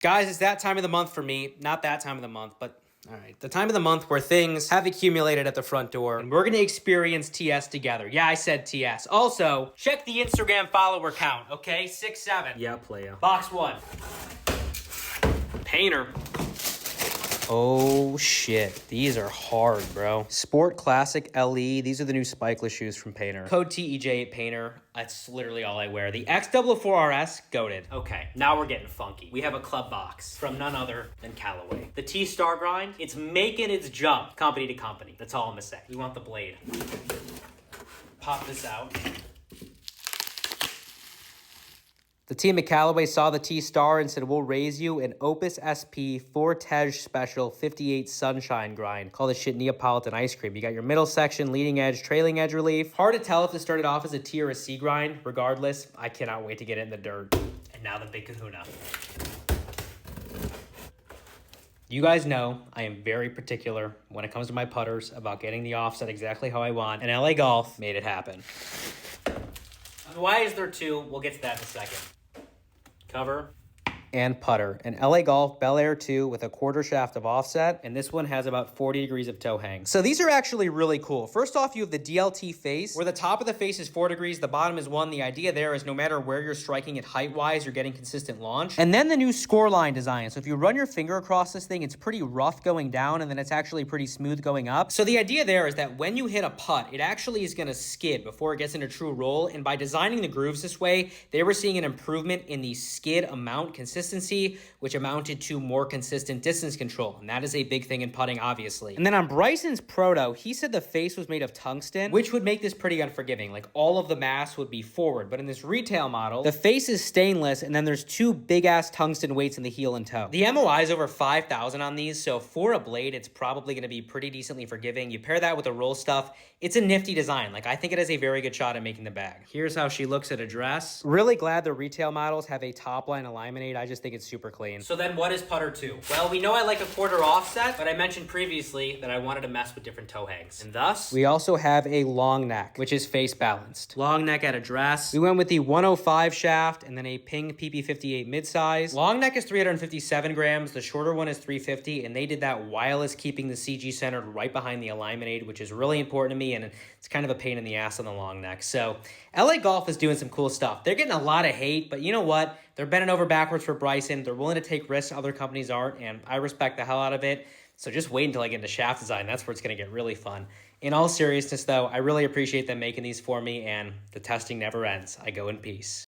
Guys, it's that time of the month for me. Not that time of the month, but all right. The time of the month where things have accumulated at the front door, and we're going to experience TS together. Yeah, I said TS. Also, check the Instagram follower count, okay? 6'7". Yeah, playa. Box 1. Painter. Oh, shit. These are hard, bro. Sport Classic LE. These are the new spikeless shoes from Painter. Code TEJ at Painter. That's literally all I wear. The X4RS, goated. Okay, now we're getting funky. We have a club box from none other than Callaway. The T-Star grind, it's making its jump company to company. That's all I'm gonna say. We want the blade. Pop this out. The team at Callaway saw the T-Star and said, we'll raise you an Opus SP Fortege Special 58 Sunshine grind. Call this shit Neapolitan ice cream. You got your middle section, leading edge, trailing edge relief. Hard to tell if this started off as a T or a C grind. Regardless, I cannot wait to get it in the dirt. And now the big kahuna. You guys know I am very particular when it comes to my putters about getting the offset exactly how I want, and LA Golf made it happen. Why is there two? We'll get to that in a second. Cover and putter. An LA Golf Bel Air 2 with a quarter shaft of offset, and this one has about 40 degrees of toe hang. So these are actually really cool. First off, you have the DLT face, where the top of the face is 4 degrees, the bottom is 1. The idea there is no matter where you're striking it height-wise, you're getting consistent launch. And then the new scoreline design. So if you run your finger across this thing, it's pretty rough going down, and then it's actually pretty smooth going up. So the idea there is that when you hit a putt, it actually is gonna skid before it gets into true roll, and by designing the grooves this way, they were seeing an improvement in the skid amount consistency, which amounted to more consistent distance control. And that is a big thing in putting, obviously. And then on Bryson's Proto, he said the face was made of tungsten, which would make this pretty unforgiving. Like all of the mass would be forward. But in this retail model, the face is stainless, and then there's 2 big-ass tungsten weights in the heel and toe. The MOI is over 5,000 on these, so for a blade, it's probably going to be pretty decently forgiving. You pair that with the roll stuff, it's a nifty design. Like, I think it has a very good shot at making the bag. Here's how she looks at a dress. Really glad the retail models have a top-line alignment aid. I just think it's super clean. So then what is putter 2? Well, we know I like a quarter offset, but I mentioned previously that I wanted to mess with different toe hangs. And thus, we also have a long neck, which is face balanced. Long neck at address. We went with the 105 shaft and then a Ping PP58 midsize. Long neck is 357 grams. The shorter one is 350, and they did that while it's keeping the CG centered right behind the alignment aid, which is really important to me, and it's kind of a pain in the ass on the long neck. So LA Golf is doing some cool stuff. They're getting a lot of hate, but you know what? They're bending over backwards for Bryson. They're willing to take risks other companies aren't, and I respect the hell out of it. So just wait until I get into shaft design. That's where it's going to get really fun. In all seriousness, though, I really appreciate them making these for me, and the testing never ends. I go in peace.